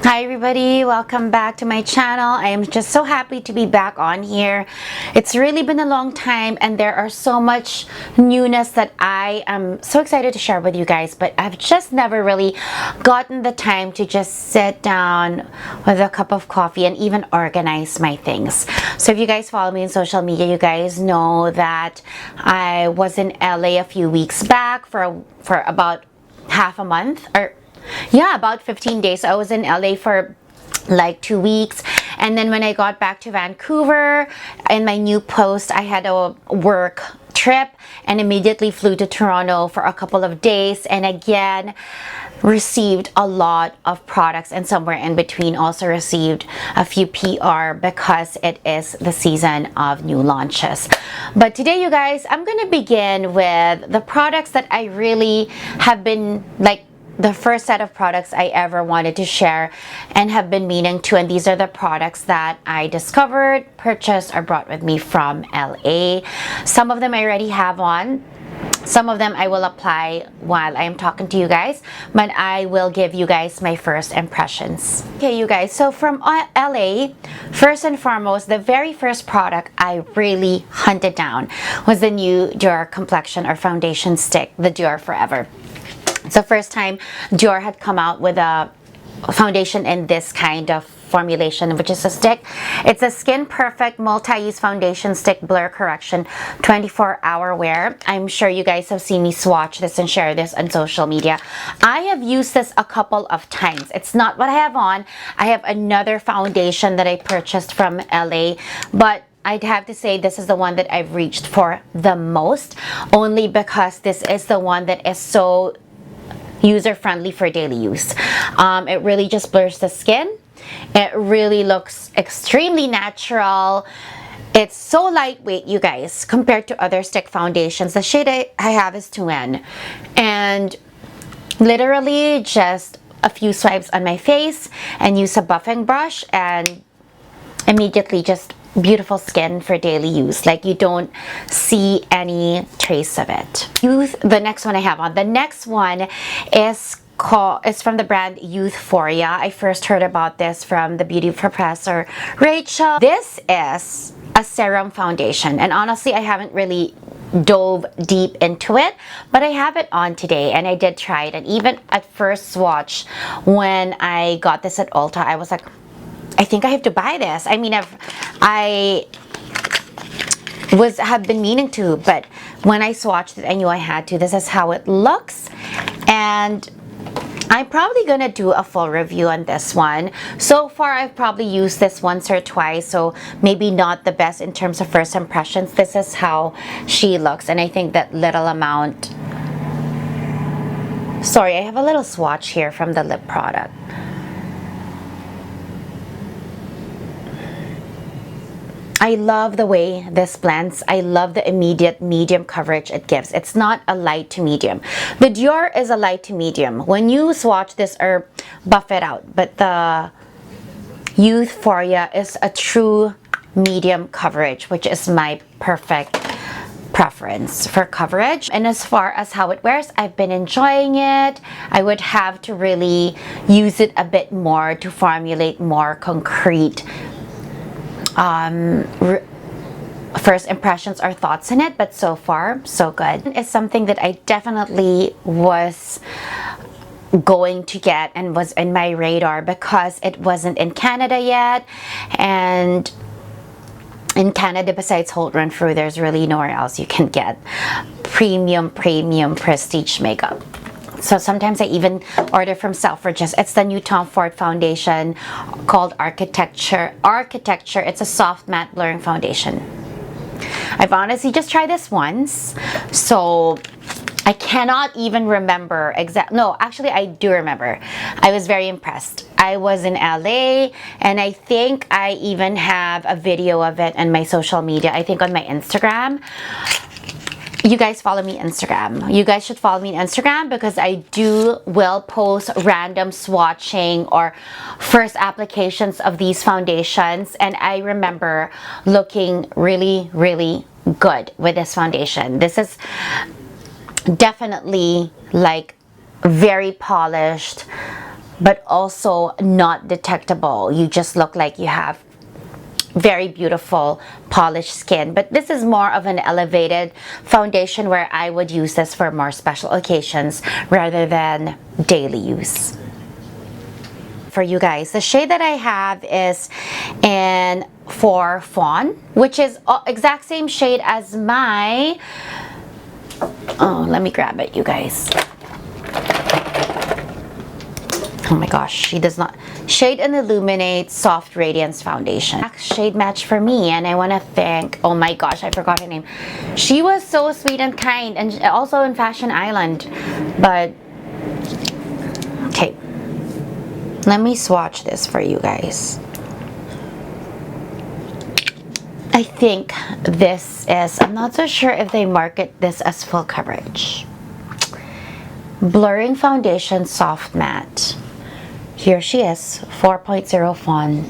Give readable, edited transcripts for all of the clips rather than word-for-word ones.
Hi everybody, welcome back to my channel. I am just so happy to be back on here. It's really been a long time and there are so much newness that I am so excited to share with you guys, but I've just never really gotten the time to just sit down with a cup of coffee and even organize my things. So if you guys follow me on social media, you guys know that I was in LA a few weeks back for about half a month, or yeah, about 15 days. I was in LA for like 2 weeks, and then when I got back to Vancouver in my new post, I had a work trip and immediately flew to Toronto for a couple of days, and again received a lot of products, and somewhere in between also received a few PR because it is the season of new launches. But today, you guys, I'm gonna begin with the products that I really have been like the first set of products I ever wanted to share and have been meaning to, and these are the products that I discovered, purchased, or brought with me from LA. Some of them I already have on. Some of them I will apply while I am talking to you guys, but I will give you guys my first impressions. Okay, you guys, so from LA, first and foremost, the very first product I really hunted down was the new Dior complexion or foundation stick, the Dior Forever. It's the first time Dior had come out with a foundation in this kind of formulation, which is a stick. It's a skin perfect multi-use foundation stick blur correction 24-hour wear. I'm sure you guys have seen me swatch this and share this on social media. I have used this a couple of times. It's not what I have on. I have another foundation that I purchased from LA, but I'd have to say this is the one that I've reached for the most, only because this is the one that is so user-friendly for daily use. It really just blurs the skin. It really looks extremely natural. It's so lightweight, you guys, compared to other stick foundations. The shade I have is 2N, and literally just a few swipes on my face and use a buffing brush and immediately just beautiful skin for daily use. Like, you don't see any trace of it. The next one I have on. The next one is from the brand Youthforia. I first heard about this from the beauty professor Rachel. This is a serum foundation, and honestly I haven't really dove deep into it, but I have it on today and I did try it. And even at first swatch, when I got this at Ulta, I was like, I think I have to buy this. I mean, I have been meaning to, but when I swatched it, I knew I had to. This is how it looks, and I'm probably gonna do a full review on this one. So far, I've probably used this once or twice, so maybe not the best in terms of first impressions. This is how she looks, and I think that little amount. Sorry, I have a little swatch here from the lip product. I love the way this blends. I love the immediate medium coverage it gives. It's not a light to medium. The Dior is a light to medium when you swatch this or buff it out, but the Youthforia is a true medium coverage, which is my perfect preference for coverage. And as far as how it wears, I've been enjoying it. I would have to really use it a bit more to formulate more concrete first impressions or thoughts in it, but so far so good. It's something that I definitely was going to get and was in my radar because it wasn't in Canada yet, and in Canada, besides Holt Renfrew, there's really nowhere else you can get premium prestige makeup. So sometimes I even order from Selfridges. It's the new Tom Ford foundation called Architecture. It's a soft matte blurring foundation. I've honestly just tried this once, so I cannot even remember no, actually I do remember. I was very impressed. I was in LA, and I think I even have a video of it on my social media. I think on my Instagram. You guys follow me on Instagram. You guys should follow me on Instagram because I will post random swatching or first applications of these foundations, and I remember looking really good with this foundation. This is definitely like very polished, but also not detectable. You just look like you have very beautiful polished skin. But this is more of an elevated foundation where I would use this for more special occasions rather than daily use. For you guys, the shade that I have is in 4 Fawn, which is exact same shade as my, oh, let me grab it, you guys. Oh my gosh, she does not. Shade and Illuminate Soft Radiance Foundation. Shade match for me, and I want to thank, oh my gosh, I forgot her name. She was so sweet and kind, and also in Fashion Island. But, okay. Let me swatch this for you guys. I think this is, I'm not so sure if they market this as full coverage. Blurring Foundation Soft Matte. Here she is, 4.0 Fawn.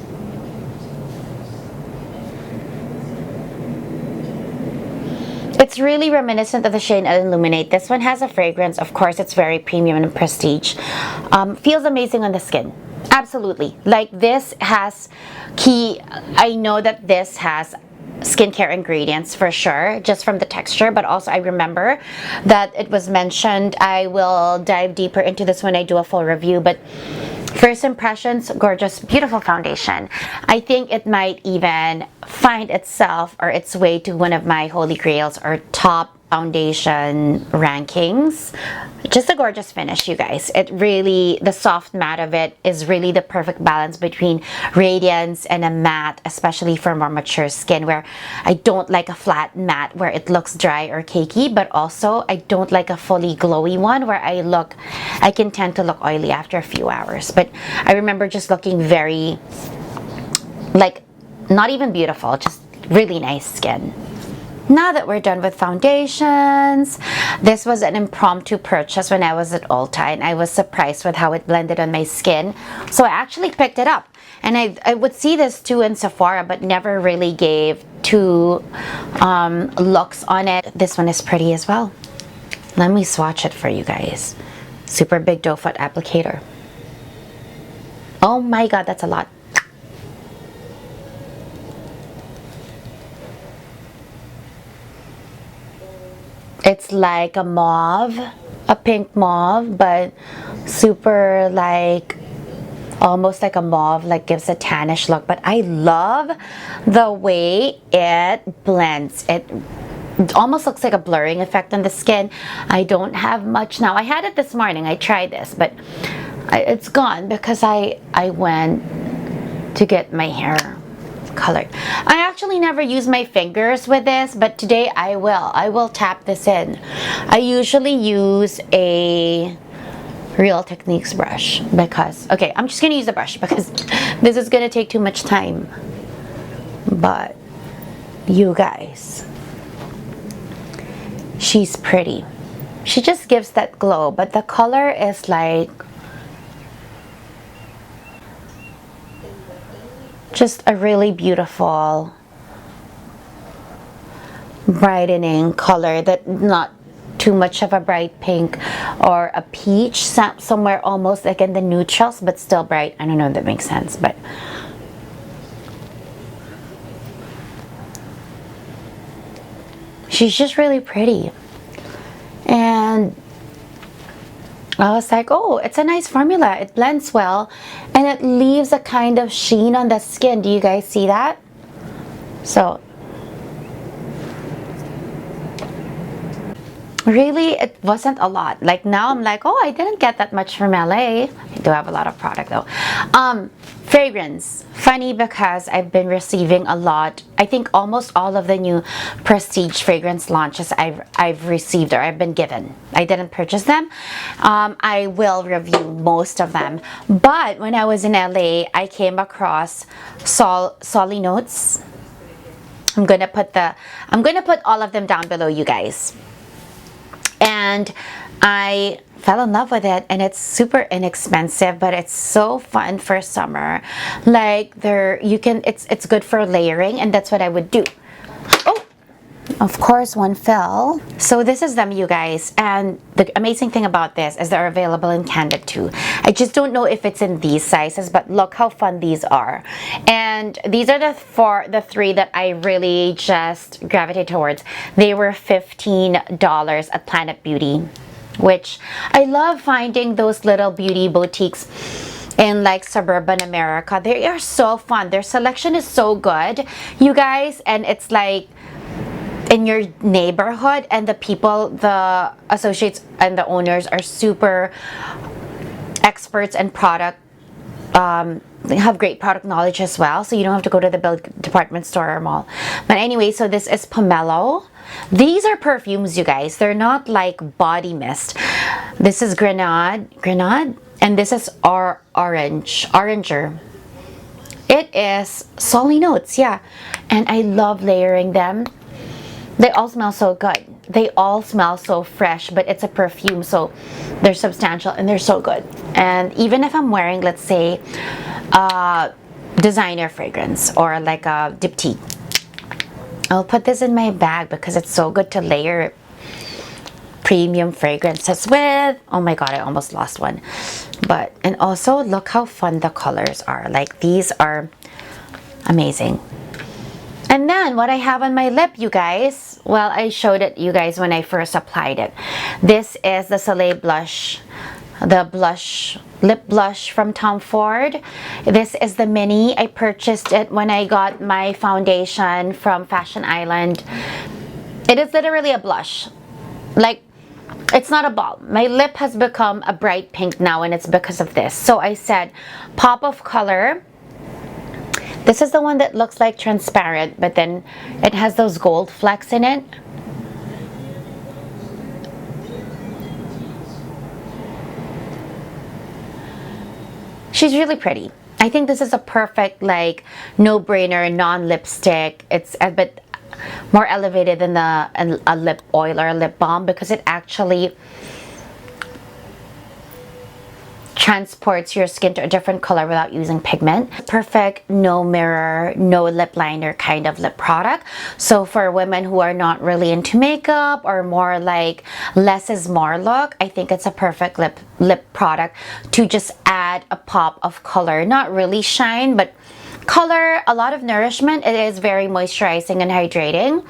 It's really reminiscent of the shade Illuminate. This one has a fragrance. Of course, it's very premium and prestige. Feels amazing on the skin. Absolutely. Like this has I know that this has skincare ingredients for sure, just from the texture, but also I remember that it was mentioned. I will dive deeper into this when I do a full review, but first impressions, gorgeous, beautiful foundation. I think it might even find itself or its way to one of my holy grails or top foundation rankings. Just a gorgeous finish, you guys. It really, the soft matte of it is really the perfect balance between radiance and a matte, especially for more mature skin, where I don't like a flat matte where it looks dry or cakey, but also I don't like a fully glowy one where I can tend to look oily after a few hours. But I remember just looking very, like, not even beautiful, just really nice skin. Now that we're done with foundations, this was an impromptu purchase when I was at Ulta, and I was surprised with how it blended on my skin. So I actually picked it up, and I would see this too in Sephora, but never really gave two looks on it. This one is pretty as well. Let me swatch it for you guys. Super big doe foot applicator. Oh my god, that's a lot. It's like a mauve, a pink mauve, but super like, almost like a mauve, like gives a tannish look. But I love the way it blends. It almost looks like a blurring effect on the skin. I don't have much now. I had it this morning. I tried this, but it's gone because I went to get my hair colored. I actually never use my fingers with this, but today I will. I will tap this in. I usually use a Real Techniques brush because, okay, I'm just gonna use the brush because this is gonna take too much time. But you guys, she's pretty. She just gives that glow, but the color is like just a really beautiful brightening color, that not too much of a bright pink or a peach, somewhere almost like in the neutrals but still bright. I don't know if that makes sense, but she's just really pretty. And I was like, oh, it's a nice formula. It blends well and it leaves a kind of sheen on the skin. Do you guys see that? So really, it wasn't a lot. Like now I'm like, oh, I didn't get that much from LA. I do have a lot of product though. Fragrance. Funny because I've been receiving a lot. I think almost all of the new prestige fragrance launches I've received or I've been given. I didn't purchase them. I will review most of them. But when I was in LA, I came across Solinotes. I'm gonna put all of them down below, you guys. And I fell in love with it, and it's super inexpensive, but it's so fun for summer. Like it's good for layering, and that's what I would do. Oh, Of course, one fell. So this is them, you guys. And the amazing thing about this is they're available in Canada too. I just don't know if it's in these sizes, but look how fun these are. And these are the three that I really just gravitate towards. They were $15 at Planet Beauty, which I love finding those little beauty boutiques in like suburban America. They are so fun. Their selection is so good, you guys, and it's like in your neighborhood, and the people, the associates and the owners are super experts and product, they have great product knowledge as well, so you don't have to go to the department store or mall. But anyway, so this is pomelo. These are perfumes, you guys. They're not like body mist. This is grenade, and this is oranger. It is Solinotes, yeah. And I love layering them. They all smell so good. They all smell so fresh, but it's a perfume, so they're substantial and they're so good. And even if I'm wearing, let's say, designer fragrance or like a diptyque, I'll put this in my bag because it's so good to layer premium fragrances with. Oh my god, I almost lost one. But, and also look how fun the colors are. Like, these are amazing. And then what I have on my lip, you guys, well, I showed it you guys when I first applied it. This is the Soleil blush, the lip blush from Tom Ford. This is the mini. I purchased it when I got my foundation from Fashion Island. It is literally a blush. Like, it's not a balm. My lip has become a bright pink now, and it's because of this. So I said, pop of color. This is the one that looks like transparent, but then it has those gold flecks in it. She's really pretty. I think this is a perfect, like, no-brainer, non-lipstick. It's a bit more elevated than a lip oil or a lip balm because it actually transports your skin to a different color without using pigment. Perfect, no mirror, no lip liner kind of lip product. So for women who are not really into makeup or more like less is more look, I think it's a perfect lip product to just add a pop of color. Not really shine, but color, a lot of nourishment. It is very moisturizing and hydrating,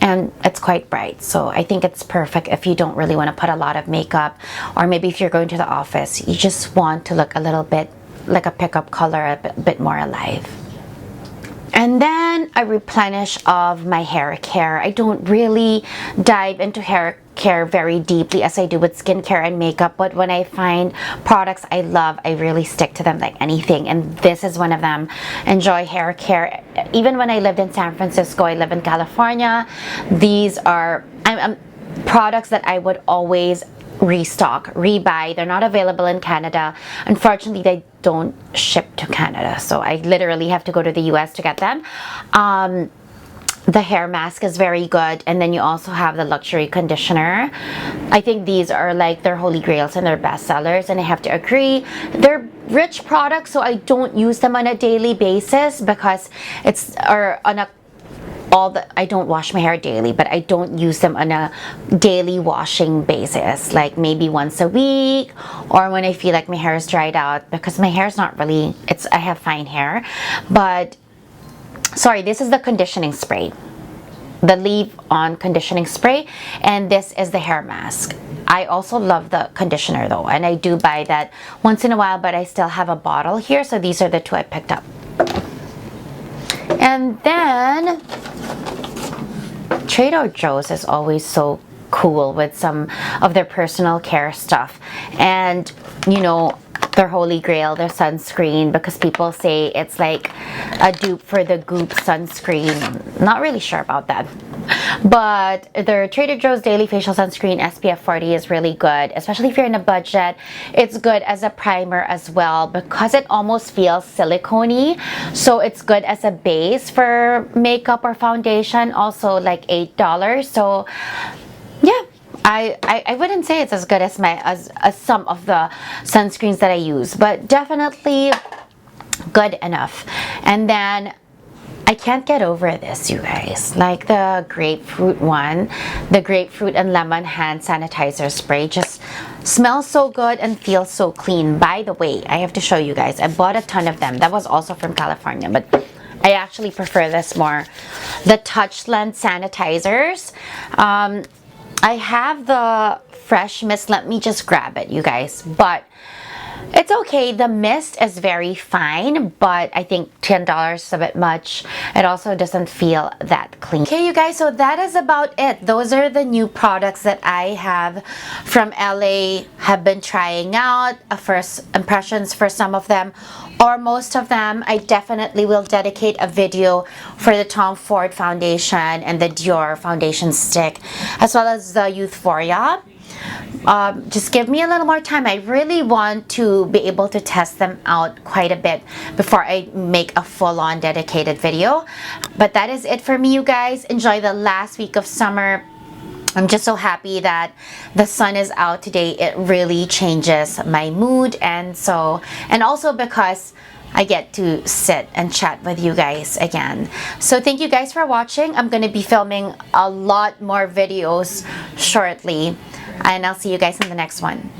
and it's quite bright, so I think it's perfect if you don't really want to put a lot of makeup, or maybe if you're going to the office, you just want to look a little bit like a pickup color, a bit more alive. And then a replenish of my hair care. I don't really dive into hair care very deeply as I do with skincare and makeup, but when I find products I love, I really stick to them like anything, and this is one of them. Enjoy hair care. Even when I lived in San Francisco, I live in California, these are products that I would always restock, rebuy. They're not available in Canada. Unfortunately, they don't ship to Canada, so I literally have to go to the US to get them. The hair mask is very good, and then you also have the luxury conditioner. I think these are like their holy grails and their best sellers, and I have to agree, they're rich products, so I don't use them on a daily basis because it's, or on a I don't wash my hair daily, but I don't use them on a daily washing basis, like maybe once a week or when I feel like my hair is dried out, because my hair is not really, I have fine hair. But sorry, this is the conditioning spray, the leave on conditioning spray, and this is the hair mask. I also love the conditioner though, and I do buy that once in a while, but I still have a bottle here, so these are the two I picked up. And then Trader Joe's is always so cool with some of their personal care stuff, and you know, their holy grail, their sunscreen, because people say it's like a dupe for the Goop sunscreen. Not really sure about that, but their Trader Joe's Daily Facial Sunscreen SPF 40 is really good, especially if you're in a budget. It's good as a primer as well because it almost feels silicone-y, so it's good as a base for makeup or foundation. Also like $8, so yeah. I wouldn't say it's as good as as some of the sunscreens that I use, but definitely good enough. And then I can't get over this, you guys. Like the grapefruit one, the grapefruit and lemon hand sanitizer spray just smells so good and feels so clean. By the way, I have to show you guys, I bought a ton of them. That was also from California, but I actually prefer this more. The touch lens sanitizers. I have the fresh mist. Let me just grab it, you guys. But it's okay. The mist is very fine, but I think $10 is a bit much. It also doesn't feel that clean. Okay, you guys, so that is about it. Those are the new products that I have from LA, have been trying out. First impressions for some of them, or most of them. I definitely will dedicate a video for the Tom Ford foundation and the Dior foundation stick, as well as the Youthforia. Just give me a little more time. I really want to be able to test them out quite a bit before I make a full-on dedicated video. But that is it for me, you guys. Enjoy the last week of summer. I'm just so happy that the sun is out today. It really changes my mood, and also because I get to sit and chat with you guys again. So thank you guys for watching. I'm going to be filming a lot more videos shortly, and I'll see you guys in the next one.